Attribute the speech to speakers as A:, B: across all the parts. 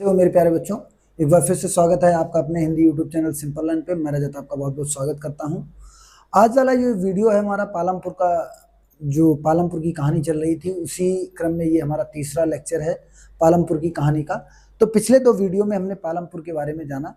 A: तो मेरे प्यारे बच्चों, एक बार फिर से स्वागत है आपका अपने Hindi YouTube channel simple learn पे। मैं रजत आपका बहुत बहुत स्वागत करता हूं। आज वाला ये वीडियो है हमारा पालमपुर का, जो पालमपुर की कहानी चल रही थी उसी क्रम में ये हमारा तीसरा लेक्चर है पालमपुर की कहानी का। तो पिछले दो वीडियो में हमने पालमपुर के बारे में जाना।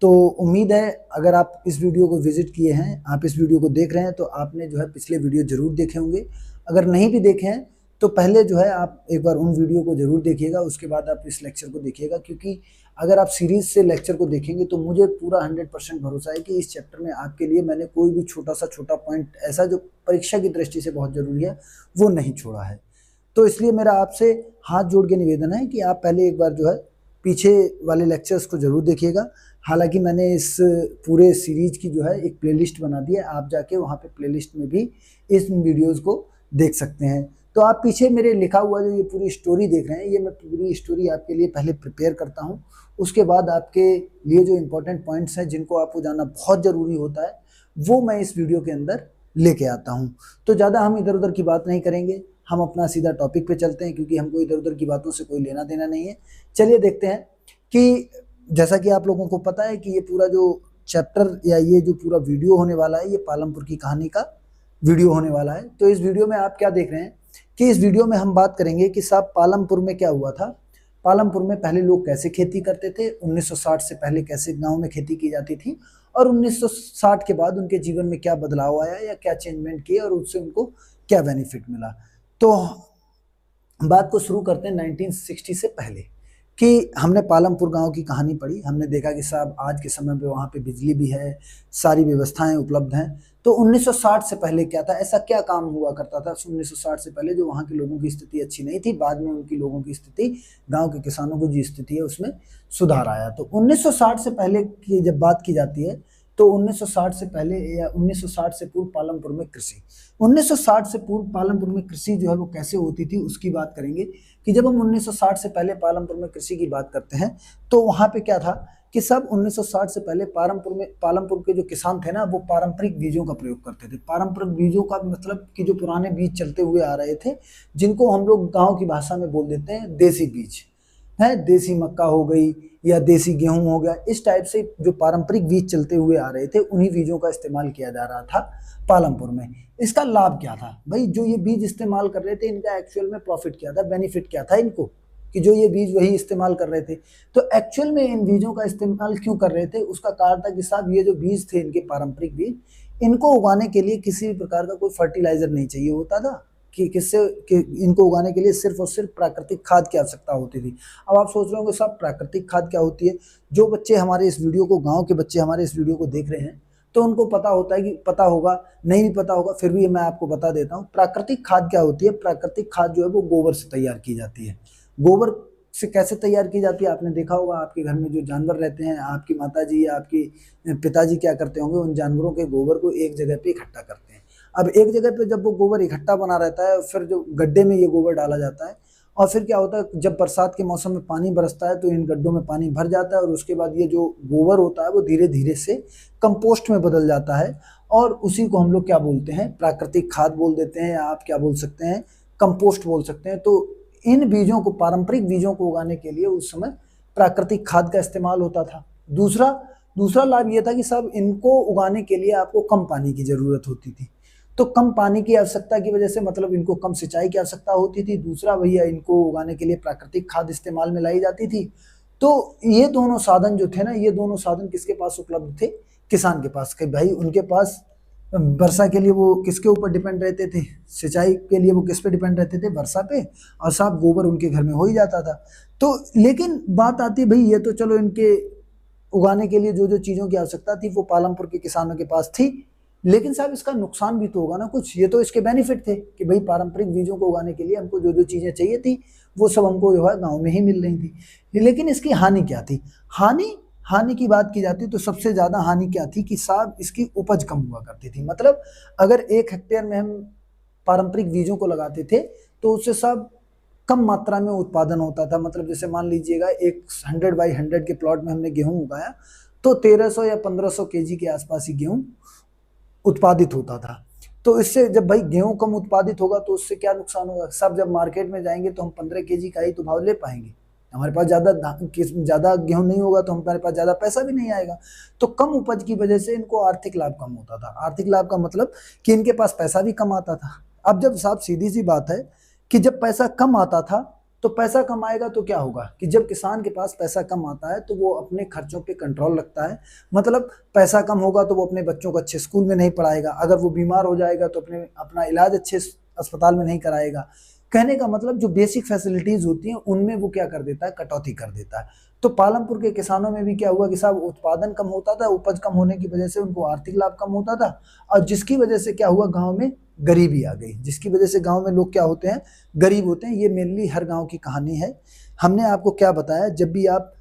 A: तो उम्मीद है अगर आप इस वीडियो को विजिट किए हैं, आप इस वीडियो को देख रहे हैं, तो आपने जो है पिछले वीडियो जरूर देखे होंगे। अगर नहीं भी देखे हैं तो पहले जो है आप एक बार उन वीडियो को जरूर देखिएगा, उसके बाद आप इस लेक्चर को देखिएगा। क्योंकि अगर आप सीरीज से लेक्चर को देखेंगे तो मुझे पूरा 100% भरोसा है कि इस चैप्टर में आपके लिए मैंने कोई भी छोटा पॉइंट ऐसा जो परीक्षा की दृष्टि से बहुत जरूरी है वो नहीं छोड़ा है। तो इसलिए मेरा आपसे हाथ जोड़ के निवेदन है कि आप पहले एक बार जो है पीछे वाले लेक्चर्स को जरूर देखिएगा। हालांकि मैंने इस पूरे सीरीज की जो है एक प्लेलिस्ट बना दी है, आप जाके वहाँ पे प्लेलिस्ट में भी इस वीडियोस को देख सकते हैं। तो आप पीछे मेरे लिखा हुआ जो ये पूरी स्टोरी देख रहे हैं, ये मैं पूरी स्टोरी आपके लिए पहले प्रिपेयर करता हूँ। उसके बाद आपके लिए जो इम्पोर्टेंट पॉइंट्स हैं जिनको आपको जानना बहुत ज़रूरी होता है वो मैं इस वीडियो के अंदर लेके आता हूँ। तो ज़्यादा हम इधर उधर की बात नहीं करेंगे, हम अपना सीधा टॉपिक पे चलते हैं, क्योंकि हमको इधर उधर की बातों से कोई लेना देना नहीं है। चलिए देखते हैं कि जैसा कि आप लोगों को पता है कि ये पूरा जो चैप्टर या ये जो पूरा वीडियो होने वाला है ये पालमपुर की कहानी का वीडियो होने वाला है। तो इस वीडियो में आप क्या देख रहे हैं कि इस वीडियो में हम बात करेंगे कि साहब पालमपुर में क्या हुआ था, पालमपुर में पहले लोग कैसे खेती करते थे, 1960 से पहले कैसे गांव में खेती की जाती थी, और 1960 के बाद उनके जीवन में क्या बदलाव आया या क्या चेंजमेंट किए और उससे उनको क्या बेनिफिट मिला। तो बात को शुरू करते हैं 1960 से पहले कि हमने पालमपुर गांव की कहानी पढ़ी। हमने देखा कि साहब आज के समय पे वहाँ पे बिजली भी है, सारी व्यवस्थाएं उपलब्ध हैं। तो 1960 से पहले क्या था, ऐसा क्या काम हुआ करता था 1960 से पहले जो वहाँ के लोगों की स्थिति अच्छी नहीं थी। बाद में उनकी लोगों की स्थिति, गांव के किसानों की जो स्थिति है उसमें सुधार आया। तो 1960 से पहले की जब बात की जाती है तो 1960 से पहले या 1960 से पूर्व पालमपुर में कृषि, 1960 से पूर्व पालमपुर में कृषि जो है वो कैसे होती थी उसकी बात करेंगे। कि जब हम 1960 से पहले पालमपुर में कृषि की बात करते हैं तो वहाँ पे क्या था कि सब 1960 से पहले पालमपुर के जो किसान थे ना वो पारंपरिक बीजों का प्रयोग करते थे। पारंपरिक बीजों का मतलब कि जो पुराने बीज चलते हुए आ रहे थे, जिनको हम लोग गाँव की भाषा में बोल देते हैं देसी बीज है, देसी मक्का हो गई या देसी गेहूं हो गया, इस टाइप से जो पारंपरिक बीज चलते हुए आ रहे थे उन्हीं बीजों का इस्तेमाल किया जा रहा था पालमपुर में। इसका लाभ क्या था भाई, जो ये बीज इस्तेमाल कर रहे थे इनका एक्चुअल में प्रॉफिट क्या था, बेनिफिट क्या था इनको, कि जो ये बीज वही इस्तेमाल कर रहे थे। तो एक्चुअल में इन बीजों का इस्तेमाल क्यों कर रहे थे, उसका कारण था कि साहब ये जो बीज थे इनके पारंपरिक बीज, इनको उगाने के लिए किसी भी प्रकार का कोई फर्टिलाइजर नहीं चाहिए होता था कि इनको उगाने के लिए सिर्फ और सिर्फ प्राकृतिक खाद की आवश्यकता होती थी। अब आप सोच रहे होंगे साहब प्राकृतिक खाद क्या होती है। जो बच्चे हमारे इस वीडियो को, गांव के बच्चे हमारे इस वीडियो को देख रहे हैं तो उनको पता होता है कि पता होगा, नहीं भी पता होगा फिर भी मैं आपको बता देता हूँ प्राकृतिक खाद क्या होती है। प्राकृतिक खाद जो है वो गोबर से तैयार की जाती है। गोबर से कैसे तैयार की जाती है, आपने देखा होगा आपके घर में जो जानवर रहते हैं, आपकी माताजी या आपकी पिताजी क्या करते होंगे, उन जानवरों के गोबर को एक जगह पे इकट्ठा करते हैं। अब एक जगह पे जब वो गोबर इकट्ठा बना रहता है, फिर जो गड्ढे में ये गोबर डाला जाता है, और फिर क्या होता है जब बरसात के मौसम में पानी बरसता है तो इन गड्ढों में पानी भर जाता है, और उसके बाद ये जो गोबर होता है वो धीरे धीरे से कंपोस्ट में बदल जाता है, और उसी को हम लोग क्या बोलते हैं, प्राकृतिक खाद बोल देते हैं, या आप क्या बोल सकते हैं, कंपोस्ट बोल सकते हैं। तो इन बीजों को, पारंपरिक बीजों को उगाने के लिए उस समय प्राकृतिक खाद का इस्तेमाल होता था। दूसरा लाभ ये था कि साहब इनको उगाने के लिए आपको कम पानी की जरूरत होती थी। तो कम पानी की आवश्यकता की वजह से मतलब इनको कम सिंचाई की आवश्यकता होती थी। दूसरा भैया इनको उगाने के लिए प्राकृतिक खाद इस्तेमाल में लाई जाती थी। तो ये दोनों साधन जो थे ना, ये दोनों साधन किसके पास उपलब्ध थे, किसान के पास। कि भाई उनके पास वर्षा के लिए वो किसके ऊपर डिपेंड रहते थे, सिंचाई के लिए वो किस पे डिपेंड रहते थे, वर्षा पे, और साहब गोबर उनके घर में हो ही जाता था। तो लेकिन बात आती है भाई, ये तो चलो इनके उगाने के लिए जो जो चीज़ों की आवश्यकता थी वो पालमपुर के किसानों के पास थी, लेकिन साहब इसका नुकसान भी तो होगा ना कुछ। ये तो इसके बेनिफिट थे कि भाई पारंपरिक बीजों को उगाने के लिए हमको जो जो चीज़ें चाहिए थी वो सब हमको जो है गाँव में ही मिल रही थी। लेकिन इसकी हानि क्या थी, हानि की बात की जाती तो सबसे ज़्यादा हानि क्या थी कि साहब इसकी उपज कम हुआ करती थी। मतलब अगर 1 हेक्टेयर में हम पारंपरिक बीजों को लगाते थे तो उससे साहब कम मात्रा में उत्पादन होता था। मतलब जैसे मान लीजिएगा एक 100x100 के प्लॉट में हमने गेहूं उगाया तो 1300 या 1500 केजी के आसपास ही गेहूं उत्पादित होता था। तो इससे जब भाई गेहूं कम उत्पादित होगा तो उससे क्या नुकसान होगा, सब जब मार्केट में जाएंगे तो हम 15 केजी का ही तो भाव ले पाएंगे, हमारे पास ज़्यादा गेहूं नहीं होगा तो हमारे पास ज़्यादा पैसा भी नहीं आएगा। तो कम उपज की वजह से इनको आर्थिक लाभ कम होता था। आर्थिक लाभ का मतलब कि इनके पास पैसा भी कम आता था। अब जब साहब सीधी सी बात है कि जब पैसा कम आता था तो पैसा कम आएगा तो क्या होगा कि जब किसान के पास पैसा कम आता है तो वो अपने खर्चों पे कंट्रोल रखता है। मतलब पैसा कम होगा तो वो अपने बच्चों को अच्छे स्कूल में नहीं पढ़ाएगा, अगर वो बीमार हो जाएगा तो अपना इलाज अच्छे अस्पताल में नहीं कराएगा। कहने का मतलब जो बेसिक फैसिलिटीज होती हैं उनमें वो क्या कर देता है, कटौती कर देता है। तो पालमपुर के किसानों में भी क्या हुआ कि साहब उत्पादन कम होता था, उपज कम होने की वजह से उनको आर्थिक लाभ कम होता था, और जिसकी वजह से क्या हुआ, गांव में गरीबी आ गई, जिसकी वजह से गांव में लोग क्या होते हैं, गरीब होते हैं। ये मेनली हर गांव की कहानी है। हमने आपको क्या बताया, जब भी आप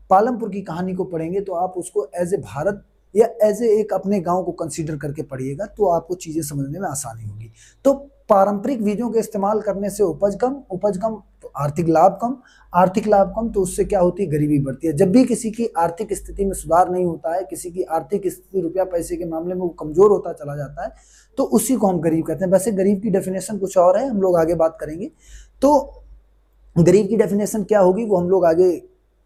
A: पालमपुर की कहानी को पढ़ेंगे तो आप उसको एज ए भारत या एज ए एक अपने गांव को कंसीडर करके पढ़िएगा तो आपको चीजें समझने में आसानी होगी। तो पारंपरिक बीजों के इस्तेमाल करने से उपज कम तो आर्थिक लाभ कम तो उससे क्या होती है, गरीबी बढ़ती है। जब भी किसी की आर्थिक स्थिति में सुधार नहीं होता है, किसी की आर्थिक स्थिति रुपया पैसे के मामले में वो कमजोर होता चला जाता है, तो उसी को हम गरीब कहते हैं। वैसे गरीब की डेफिनेशन कुछ और है, हम लोग आगे बात करेंगे। तो गरीब की डेफिनेशन क्या होगी वो हम लोग आगे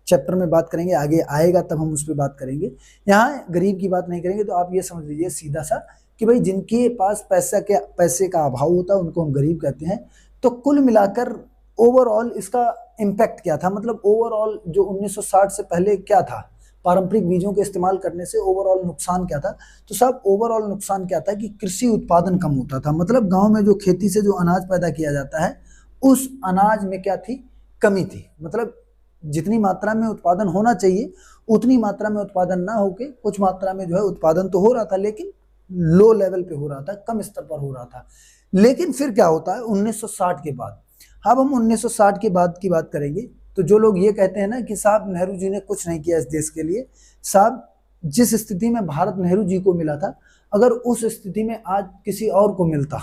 A: चैप्टर में बात करेंगे, आगे आएगा तब हम उस पर बात करेंगे। यहाँ गरीब की बात नहीं करेंगे। तो आप ये समझ लीजिए सीधा सा कि भाई जिनके पास पैसे का अभाव होता है उनको हम गरीब कहते हैं। तो कुल मिलाकर ओवरऑल इसका इम्पैक्ट क्या था, मतलब ओवरऑल जो 1960 से पहले क्या था, पारंपरिक बीजों के इस्तेमाल करने से ओवरऑल नुकसान क्या था। तो साहब ओवरऑल नुकसान क्या था कि कृषि उत्पादन कम होता था। मतलब गांव में जो खेती से जो अनाज पैदा किया जाता है उस अनाज में क्या थी, कमी थी। मतलब जितनी मात्रा में उत्पादन होना चाहिए उतनी मात्रा में उत्पादन ना होके कुछ मात्रा में जो है उत्पादन तो हो रहा था, लेकिन लो लेवल पे हो रहा था, कम स्तर पर हो रहा था। लेकिन फिर क्या होता है 1960 के बाद, अब हम 1960 के बाद की बात करेंगे। तो जो लोग ये कहते हैं ना कि साहब नेहरू जी ने कुछ नहीं किया इस देश के लिए, साहब जिस स्थिति में भारत नेहरू जी को मिला था, अगर उस स्थिति में आज किसी और को मिलता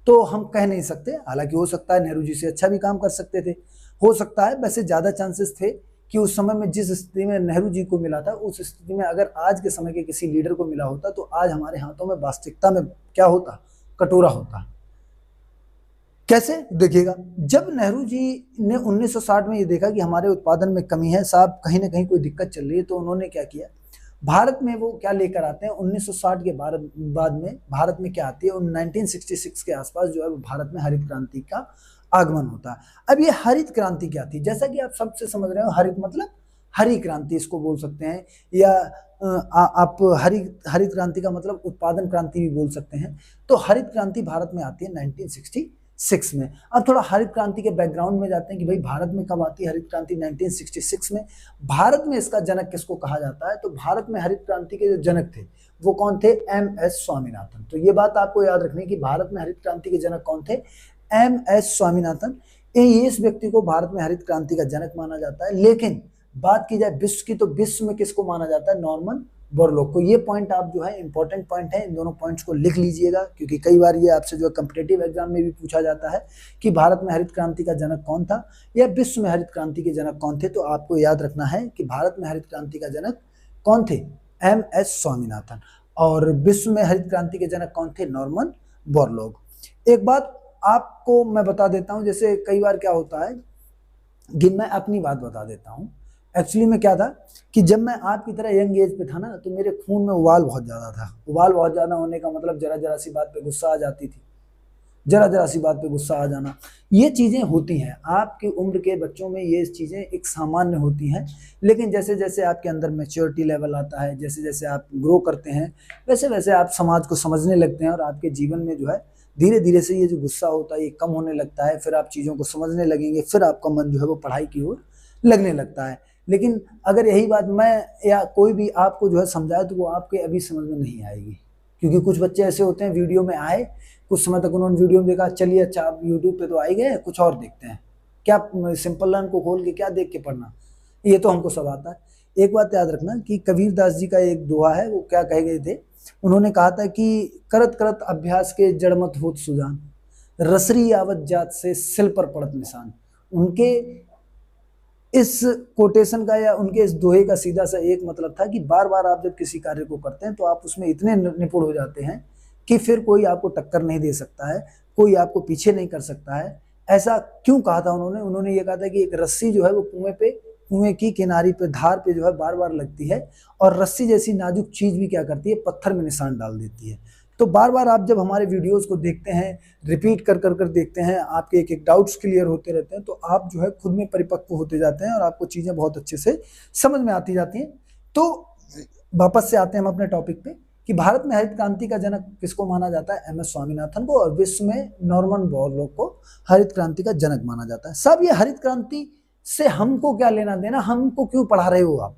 A: तो हम कह नहीं सकते। हालांकि हो सकता है नेहरू जी से अच्छा भी काम कर सकते थे, हो सकता है, वैसे ज्यादा चांसेस थे कि उस समय में जिस स्थिति में नेहरू जी को मिला था उस स्थिति में अगर आज के समय के किसी लीडर को मिला होता तो आज हमारे हाथों में वास्तविकता में क्या होता, कटोरा होता। कैसे देखिएगा, जब नेहरू जी ने 1960 में ये देखा कि हमारे उत्पादन में कमी है, साहब कहीं ना कहीं कोई दिक्कत चल रही है, तो उन्होंने क्या किया, भारत में वो क्या लेकर आते हैं 1960 के बाद में भारत में क्या आती है 1966 के आसपास जो है भारत में हरित क्रांति का आगमन होता है। अब ये हरित क्रांति क्या थी, जैसा कि आप सबसे समझ रहे हो, हरित मतलब हरी क्रांति इसको बोल सकते हैं, या आप हरित क्रांति का मतलब उत्पादन क्रांति भी बोल सकते हैं। तो हरित क्रांति भारत में आती है 1966 में। अब थोड़ा हरित क्रांति के बैकग्राउंड में जाते हैं कि भाई भारत में कब आती है हरित क्रांति, 1966 में। भारत में इसका जनक किसको कहा जाता है, तो भारत में हरित क्रांति के जो जनक थे वो कौन थे, MS स्वामीनाथन। तो ये बात आपको याद रखनी कि भारत में हरित क्रांति के जनक कौन थे, MS स्वामीनाथन। इस व्यक्ति को भारत में हरित क्रांति का जनक माना जाता है। लेकिन बात की जाए विश्व की तो विश्व में किसको माना जाता है, नॉर्मन बोरलॉग को। ये पॉइंट आप जो है इंपॉर्टेंट पॉइंट है, इन दोनों पॉइंट्स को लिख लीजिएगा, क्योंकि कई बार ये आपसे जो है कॉम्पिटिटिव एग्जाम में भी पूछा जाता है कि भारत में हरित क्रांति का जनक कौन था या विश्व में हरित क्रांति के जनक कौन थे। तो आपको याद रखना है कि भारत में हरित क्रांति का जनक कौन थे, MS स्वामीनाथन, और विश्व में हरित क्रांति के जनक कौन थे, नॉर्मन बोरलॉग। एक बात आपको मैं बता देता हूं, जैसे कई बार क्या होता है कि मैं अपनी बात बता देता हूं। एक्चुअली में क्या था कि जब मैं आपकी तरह यंग एज पे था ना, तो मेरे खून में उबाल बहुत ज्यादा था। उबाल बहुत ज्यादा होने का मतलब जरा जरा सी बात पे गुस्सा आ जाती थी, जरा जरा सी बात पे गुस्सा आ जाना, ये चीजें होती हैं। आपकी उम्र के बच्चों में ये चीजें एक सामान्य होती हैं। लेकिन जैसे जैसे आपके अंदर मैच्योरिटी लेवल आता है, जैसे जैसे आप ग्रो करते हैं, वैसे वैसे आप समाज को समझने लगते हैं और आपके जीवन में जो है धीरे धीरे से ये जो गुस्सा होता है ये कम होने लगता है। फिर आप चीज़ों को समझने लगेंगे, फिर आपका मन जो है वो पढ़ाई की ओर लगने लगता है। लेकिन अगर यही बात मैं या कोई भी आपको जो है समझाए तो वो आपके अभी समझ में नहीं आएगी, क्योंकि कुछ बच्चे ऐसे होते हैं वीडियो में आए, कुछ समय तक उन्होंने वीडियो में देखा, चलिए अच्छा आप यूट्यूब पे तो आ ही गए, कुछ और देखते हैं, क्या सिंपल लर्न को खोल के क्या देख के पढ़ना, ये तो हमको सब आता है। एक बात याद रखना कि कबीर दास जी का एक दोहा है, वो क्या कह गए थे, उन्होंने कहा था कि करत करत अभ्यास के जड़ मत होत सुजान, रसरी आवत जात से सिल पर पड़त निशान। उनके इस कोटेशन का या उनके इस दोहे का सीधा सा एक मतलब था कि बार बार आप जब किसी कार्य को करते हैं तो आप उसमें इतने निपुण हो जाते हैं कि फिर कोई आपको टक्कर नहीं दे सकता है, कोई आपको पीछे नहीं कर सकता है। ऐसा क्यों कहा था उन्होंने? उन्होंने ये कहा था कि एक रस्सी जो है वो कुएं की किनारी पे, धार पे जो है बार बार लगती है, और रस्सी जैसी नाजुक चीज भी क्या करती है, पत्थर में निशान डाल देती है। तो बार बार आप जब हमारे वीडियोस को देखते हैं, रिपीट कर कर कर देखते हैं, आपके एक एक डाउट्स क्लियर होते रहते हैं, तो आप जो है खुद में परिपक्व होते जाते हैं और आपको चीजें बहुत अच्छे से समझ में आती जाती हैं। तो वापस से आते हैं हम अपने टॉपिक पे कि भारत में हरित क्रांति का जनक किसको माना जाता है? एम एस स्वामीनाथन को, और विश्व में नॉर्मन बोरलॉग को हरित क्रांति का जनक माना जाता है। सब ये हरित क्रांति से हमको क्या लेना देना, हमको क्यों पढ़ा रहे हो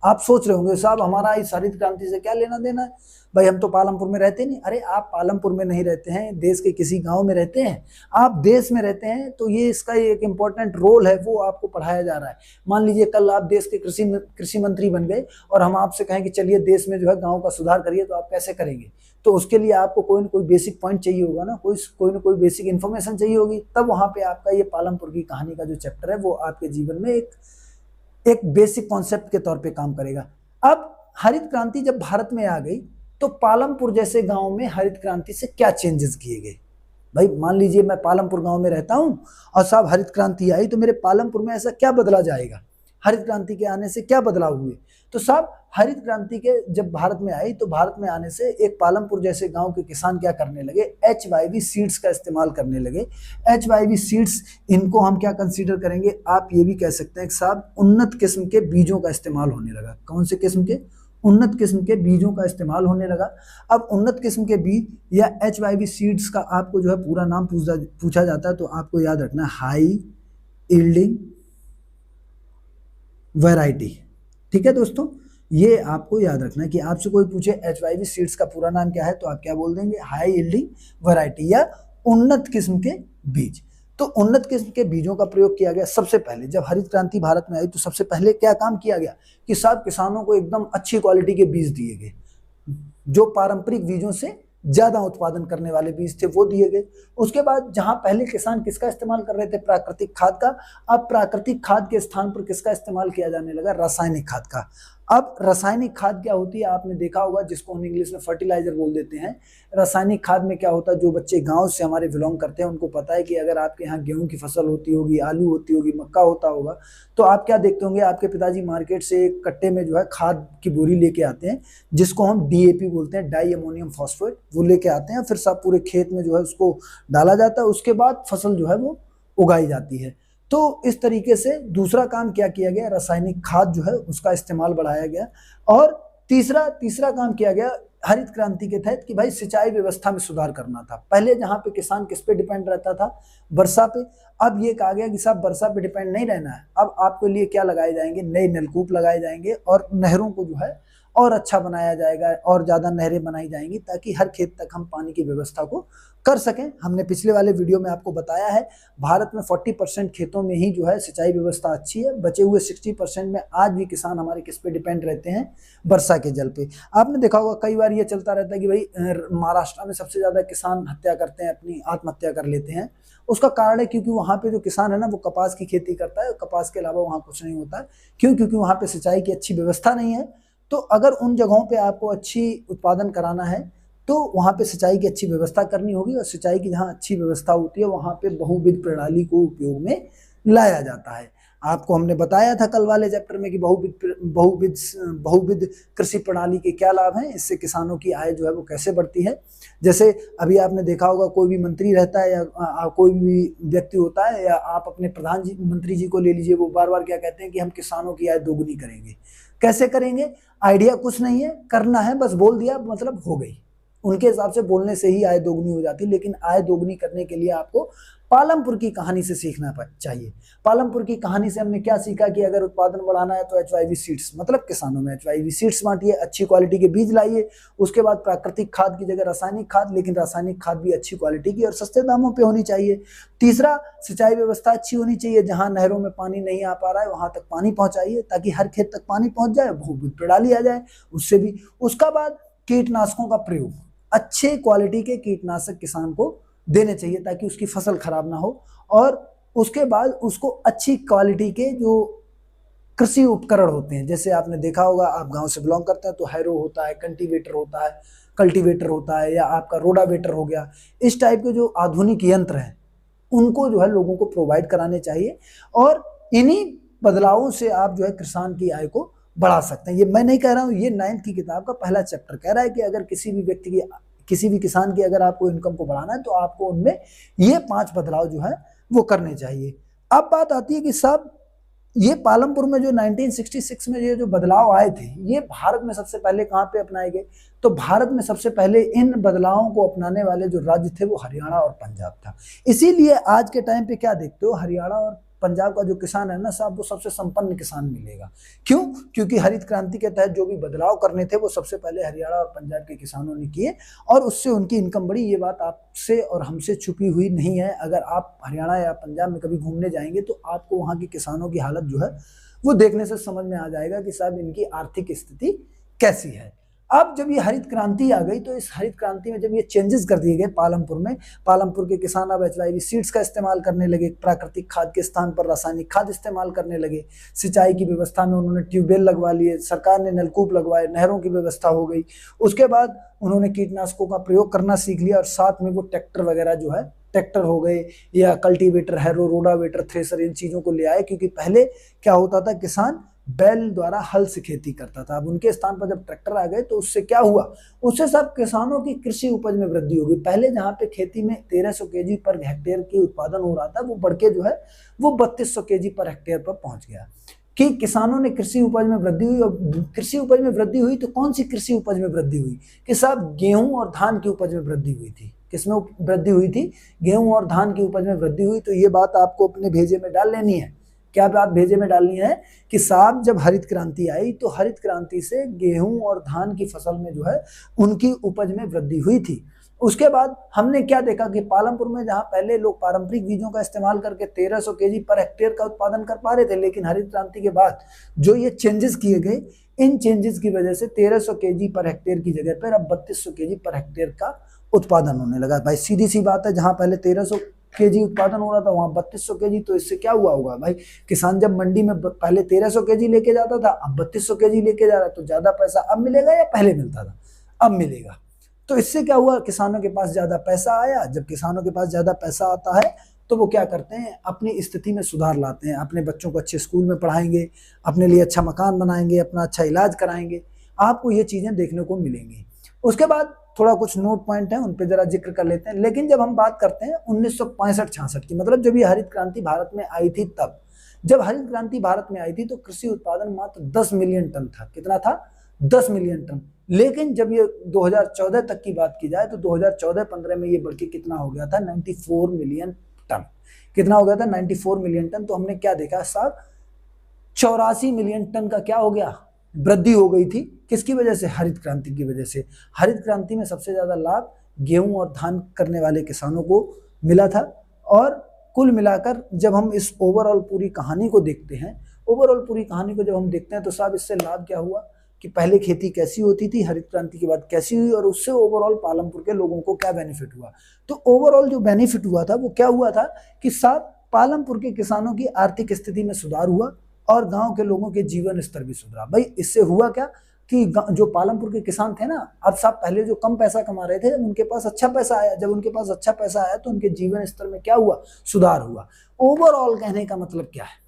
A: आप सोच रहे होंगे साहब हमारा इस हरित क्रांति से क्या लेना देना है? भाई हम तो पालमपुर में रहते नहीं। अरे आप पालमपुर में नहीं रहते हैं, देश के किसी गांव में रहते हैं, आप देश में रहते हैं, तो ये इसका एक इम्पोर्टेंट रोल है, वो आपको पढ़ाया जा रहा है। मान लीजिए कल आप देश के कृषि मंत्री बन गए और हम आपसे कहें कि चलिए देश में जो है गाँव का सुधार करिए, तो आप कैसे करेंगे? तो उसके लिए आपको कोई ना कोई बेसिक पॉइंट चाहिए होगा ना, कोई ना कोई बेसिक इन्फॉर्मेशन चाहिए होगी, तब वहां पे आपका ये पालमपुर की कहानी का जो चैप्टर है वो आपके जीवन में एक बेसिक कॉन्सेप्ट के तौर पे काम करेगा। अब हरित क्रांति जब भारत में आ गई तो पालमपुर जैसे गांव में हरित क्रांति से क्या चेंजेस किए गए? भाई मान लीजिए मैं पालमपुर गांव में रहता हूं और साहब हरित क्रांति आई, तो मेरे पालमपुर में ऐसा क्या बदला जाएगा? हरित क्रांति के आने से क्या बदलाव हुए? तो साहब हरित क्रांति के जब भारत में आई, तो भारत में आने से एक पालमपुर जैसे गांव के किसान क्या करने लगे? HYV सीड्स का इस्तेमाल करने लगे। HYV सीड्स, इनको हम क्या कंसीडर करेंगे? आप ये भी कह सकते हैं कि साहब उन्नत किस्म के बीजों का इस्तेमाल होने लगा। कौन से किस्म के? उन्नत किस्म के बीजों का इस्तेमाल होने लगा। अब उन्नत किस्म के बीज या HYV सीड्स का आपको जो है पूरा नाम पूछा जाता है, तो आपको याद रखना हाई यील्डिंग वैरायटी। ठीक है दोस्तों, ये आपको याद रखना कि आपसे कोई पूछे HYV सीड्स का पूरा नाम क्या है, तो आप क्या बोल देंगे? हाई यील्डिंग वैरायटी या उन्नत किस्म के बीज। तो उन्नत किस्म के बीजों का प्रयोग किया गया। सबसे पहले जब हरित क्रांति भारत में आई तो सबसे पहले क्या काम किया गया कि सब किसानों को एकदम अच्छी क्वालिटी के बीज दिए गए, जो पारंपरिक बीजों से ज्यादा उत्पादन करने वाले बीज थे वो दिए गए। उसके बाद जहां पहले किसान किसका इस्तेमाल कर रहे थे? प्राकृतिक खाद का। अब प्राकृतिक खाद के स्थान पर किसका इस्तेमाल किया जाने लगा? रासायनिक खाद का। अब रासायनिक खाद क्या होती है? आपने देखा होगा, जिसको हम इंग्लिश में फर्टिलाइजर बोल देते हैं। रासायनिक खाद में क्या होता है? जो बच्चे गांव से हमारे बिलोंग करते हैं उनको पता है कि अगर आपके यहाँ गेहूं की फसल होती होगी, आलू होती होगी, मक्का होता होगा, तो आप क्या देखते होंगे? आपके पिताजी मार्केट से एक कट्टे में जो है खाद की बोरी लेके आते हैं, जिसको हम DAP बोलते हैं, डाई अमोनियम फॉस्फेट। वो लेके आते हैं, फिर सब पूरे खेत में जो है उसको डाला जाता है। उसके बाद फसल जो है वो उगाई जाती है। तो इस तरीके से दूसरा काम क्या किया गया? रासायनिक खाद जो है उसका इस्तेमाल बढ़ाया गया। और तीसरा काम किया गया हरित क्रांति के तहत कि भाई सिंचाई व्यवस्था में सुधार करना था। पहले जहां पे किसान किस पे डिपेंड रहता था? वर्षा पे। अब ये कहा गया कि साहब वर्षा पे डिपेंड नहीं रहना है, अब आपके लिए क्या लगाए जाएंगे? नए नलकूप लगाए जाएंगे और नहरों को जो है और अच्छा बनाया जाएगा, और ज्यादा नहरें बनाई जाएंगी ताकि हर खेत तक हम पानी की व्यवस्था को कर सकें। हमने पिछले वाले वीडियो में आपको बताया है, भारत में 40% खेतों में ही जो है सिंचाई व्यवस्था अच्छी है। बचे हुए 60% में आज भी किसान हमारे किस पे डिपेंड रहते हैं? वर्षा के जल पे। आपने देखा होगा कई बार ये चलता रहता है कि भाई महाराष्ट्र में सबसे ज्यादा किसान हत्या करते हैं, अपनी आत्महत्या कर लेते हैं। उसका कारण है क्योंकि वहां पे जो किसान है ना, वो कपास की खेती करता है, कपास के अलावा वहां कुछ नहीं होता है। क्यों? क्योंकि वहां पे सिंचाई की अच्छी व्यवस्था नहीं है। तो अगर उन जगहों पे आपको अच्छी उत्पादन कराना है तो वहां पे सिंचाई की अच्छी व्यवस्था करनी होगी, और सिंचाई की जहां अच्छी व्यवस्था होती है वहां पे बहुविध प्रणाली को उपयोग में लाया जाता है। आपको हमने बताया था कल वाले चैप्टर में कि बहुविध कृषि प्रणाली के क्या लाभ हैं, इससे किसानों की आय जो है वो कैसे बढ़ती है। जैसे अभी आपने देखा होगा, कोई भी मंत्री रहता है या कोई भी व्यक्ति होता है, या आप अपने प्रधानमंत्री जी को ले लीजिए, वो बार बार क्या कहते हैं कि हम किसानों की आय दोगुनी करेंगे। कैसे करेंगे? आइडिया कुछ नहीं है, करना है, बस बोल दिया मतलब हो गई। उनके हिसाब से बोलने से ही आय दोगुनी हो जाती है, लेकिन आय दोगुनी करने के लिए आपको पालमपुर की कहानी से सीखना चाहिए। पालमपुर की कहानी से हमने क्या सीखा कि अगर उत्पादन बढ़ाना है तो HYV सीड्स, मतलब किसानों में HYV सीड्स बांटिए, अच्छी क्वालिटी के बीज लाइए। उसके बाद प्राकृतिक खाद की जगह रासायनिक खाद, लेकिन रासायनिक खाद भी अच्छी क्वालिटी की और सस्ते दामों पे होनी चाहिए। तीसरा, सिंचाई व्यवस्था अच्छी होनी चाहिए, जहां नहरों में पानी नहीं आ पा रहा है वहां तक पानी पहुंचाइए ताकि हर खेत तक पानी पहुंच जाए, बहुविध प्रणाली आ जाए उससे भी। उसका बाद कीटनाशकों का प्रयोग, अच्छे क्वालिटी के कीटनाशक किसान को देने चाहिए ताकि उसकी फसल खराब ना हो। और उसके बाद उसको अच्छी क्वालिटी के जो कृषि उपकरण होते हैं, जैसे आपने देखा होगा, आप गांव से बिलोंग करते हैं तो हैरो होता है, कल्टीवेटर होता है, या आपका रोडावेटर हो गया, इस टाइप के जो आधुनिक यंत्र हैं उनको जो है लोगों को प्रोवाइड कराने चाहिए, और इन्हीं बदलावों से आप जो है किसान की आय को बढ़ा सकते हैं। ये मैं नहीं कह रहा हूँ, ये 9th की किताब का पहला चैप्टर कह रहा है कि अगर किसी भी व्यक्ति की, किसी भी किसान की अगर आपको इनकम को बढ़ाना है तो आपको उनमें ये 5 बदलाव जो है वो करने चाहिए। अब बात आती है कि साहब ये पालमपुर में जो 1966 में ये जो बदलाव आए थे, ये भारत में सबसे पहले कहाँ पे अपनाए गए? तो भारत में सबसे पहले इन बदलावों को अपनाने वाले जो राज्य थे वो हरियाणा और पंजाब था। इसीलिए आज के टाइम पे क्या देखते हो, हरियाणा और पंजाब का जो किसान है ना साहब, वो सबसे संपन्न किसान मिलेगा। क्यों? क्योंकि हरित क्रांति के तहत जो भी बदलाव करने थे वो सबसे पहले हरियाणा और पंजाब के किसानों ने किए, और उससे उनकी इनकम बढ़ी। ये बात आपसे और हमसे छुपी हुई नहीं है। अगर आप हरियाणा या पंजाब में कभी घूमने जाएंगे तो आपको वहाँ के किसानों की हालत जो है वो देखने से समझ में आ जाएगा कि साहब इनकी आर्थिक स्थिति कैसी है। अब जब ये हरित क्रांति आ गई तो इस हरित क्रांति में जब ये चेंजेस कर दिए गए पालमपुर में, पालमपुर के किसान अब HYV सीड्स का इस्तेमाल करने लगे, प्राकृतिक खाद के स्थान पर रासायनिक खाद इस्तेमाल करने लगे, सिंचाई की व्यवस्था में उन्होंने ट्यूबवेल लगवा लिए, सरकार ने नलकूप लगवाए, नहरों की व्यवस्था हो गई। उसके बाद उन्होंने कीटनाशकों का प्रयोग करना सीख लिया, और साथ में वो ट्रैक्टर वगैरह जो है, ट्रैक्टर हो गए या कल्टीवेटर, हैरो, रोडावेटर, थ्रेसर, इन चीजों को ले आए। क्योंकि पहले क्या होता था, किसान बैल द्वारा हल से खेती करता था। अब उनके स्थान पर जब ट्रैक्टर आ गए तो उससे क्या हुआ, उससे सब किसानों की कृषि उपज में वृद्धि होगी। पहले जहाँ पे खेती में 1300 केजी पर हेक्टेयर की उत्पादन हो रहा था, वो बढ़ के जो है वो 3200 केजी पर हेक्टेयर पर पहुंच गया। कि किसानों ने कृषि उपज में वृद्धि हुई, और कृषि उपज में वृद्धि हुई तो कौन सी कृषि उपज में वृद्धि हुई कि साहब गेहूं और धान की उपज में वृद्धि हुई थी। किसमें वृद्धि हुई थी? गेहूं और धान की उपज में वृद्धि हुई। तो ये बात आपको अपने भेजे में डाल लेनी है। क्या बात भेजे में डालनी है कि साहब जब हरित क्रांति आई तो हरित क्रांति से गेहूं और धान की फसल में जो है उनकी उपज में वृद्धि हुई थी। उसके बाद हमने क्या देखा कि पालमपुर में जहां पहले लोग पारंपरिक बीजों का इस्तेमाल करके 1300 केजी पर हेक्टेयर का उत्पादन कर पा रहे थे, लेकिन हरित क्रांति के बाद जो ये चेंजेस किए गए, इन चेंजेस की वजह से 1300 केजी पर हेक्टेयर की जगह पर अब 3200 केजी पर हेक्टेयर का उत्पादन होने लगा। भाई सीधी सी बात है, जहां पहले 1300 केजी उत्पादन हो रहा था वहां 3200 केजी, तो इससे क्या हुआ होगा भाई? किसान जब मंडी में पहले 1300 केजी लेके जाता था, अब 3200 केजी लेके जा रहा है, तो ज्यादा पैसा अब मिलेगा या पहले मिलता था? अब मिलेगा। तो इससे क्या हुआ, किसानों के पास ज्यादा पैसा आया। जब किसानों के पास ज्यादा पैसा आता है तो वो क्या करते हैं, अपनी स्थिति में सुधार लाते हैं, अपने बच्चों को अच्छे स्कूल में पढ़ाएंगे, अपने लिए अच्छा मकान बनाएंगे, अपना अच्छा इलाज कराएंगे। आपको ये चीजें देखने को मिलेंगी। उसके बाद थोड़ा कुछ नोट पॉइंट है, उन पे जरा जिक्र कर लेते हैं। लेकिन जब हम बात करते हैं 1965-66 की, मतलब जब ये हरित क्रांति भारत में आई थी, तब जब हरित क्रांति भारत में आई थी तो कृषि उत्पादन मात्र 10 मिलियन टन था। कितना था? 10 मिलियन टन। लेकिन जब ये 2014 तक की बात की जाए तो 2014-15 में ये बढ़ के कितना हो गया था? 94 मिलियन टन। कितना हो गया था? 94 मिलियन टन। तो हमने क्या देखा साहब, 84 मिलियन टन का क्या हो गया? वृद्धि हो गई थी। किसकी वजह से? हरित क्रांति की वजह से। हरित क्रांति में सबसे ज्यादा लाभ गेहूं और धान करने वाले किसानों को मिला था। और कुल मिलाकर जब हम इस ओवरऑल पूरी कहानी को देखते हैं, जब हम देखते हैं तो साहब इससे लाभ क्या हुआ कि पहले खेती कैसी होती थी, हरित क्रांति के बाद कैसी हुई, और उससे ओवरऑल पालमपुर के लोगों को क्या बेनिफिट हुआ। तो ओवरऑल जो बेनिफिट हुआ था वो क्या हुआ था कि साहब पालमपुर के किसानों की आर्थिक स्थिति में सुधार हुआ और गांव के लोगों के जीवन स्तर भी सुधरा। भाई इससे हुआ क्या कि जो पालमपुर के किसान थे ना, अब साहब पहले जो कम पैसा कमा रहे थे, जब उनके पास अच्छा पैसा आया, तो उनके जीवन स्तर में क्या हुआ? सुधार हुआ। ओवरऑल कहने का मतलब क्या है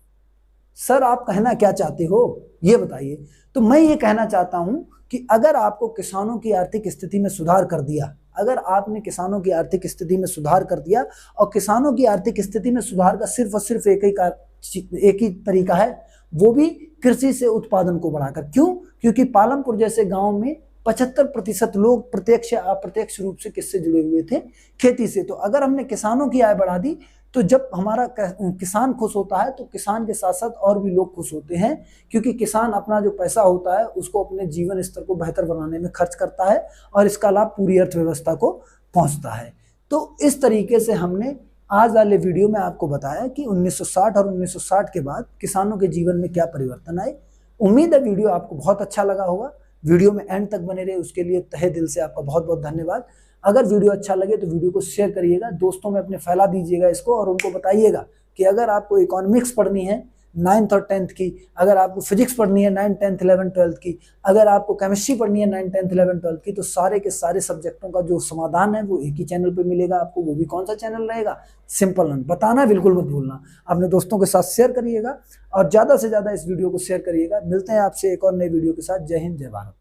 A: सर? आप कहना क्या चाहते हो ये बताइए। तो मैं ये कहना चाहता हूं कि अगर आपको किसानों की आर्थिक स्थिति में सुधार कर दिया, अगर आपने किसानों की आर्थिक स्थिति में सुधार कर दिया, और किसानों की आर्थिक स्थिति में सुधार का सिर्फ और सिर्फ एक ही तरीका है, वो भी कृषि से उत्पादन को बढ़ाकर। क्यों? क्योंकि पालमपुर जैसे गांव में 75% लोग प्रत्यक्ष या अप्रत्यक्ष रूप से किससे जुड़े हुए थे? खेती से। तो अगर हमने किसानों की आय बढ़ा दी, तो जब हमारा किसान खुश होता है तो किसान के साथ साथ और भी लोग खुश होते हैं, क्योंकि किसान अपना जो पैसा होता है उसको अपने जीवन स्तर को बेहतर बनाने में खर्च करता है, और इसका लाभ पूरी अर्थव्यवस्था को पहुंचता है। तो इस तरीके से हमने आज वाले वीडियो में आपको बताया कि 1960 और 1960 के बाद किसानों के जीवन में क्या परिवर्तन आए। उम्मीद है वीडियो आपको बहुत अच्छा लगा होगा। वीडियो में एंड तक बने रहे उसके लिए तहे दिल से आपका बहुत बहुत धन्यवाद। अगर वीडियो अच्छा लगे तो वीडियो को शेयर करिएगा, दोस्तों में अपने फैला दीजिएगा इसको, और उनको बताइएगा कि अगर आपको इकोनॉमिक्स पढ़नी है, 9th और 10th की, अगर आपको फिजिक्स पढ़नी है 9th 10th 11th 12th की, अगर आपको केमिस्ट्री पढ़नी है 9th 10th 11th 12th की, तो सारे के सारे सब्जेक्टों का जो समाधान है वो एक ही चैनल पे मिलेगा आपको। वो भी कौन सा चैनल रहेगा? Simple learn. बताना बिल्कुल मत भूलना, अपने दोस्तों के साथ शेयर करिएगा और ज़्यादा से ज़्यादा इस वीडियो को शेयर करिएगा। मिलते हैं आपसे एक और नए वीडियो के साथ। जय हिंद, जय भारत।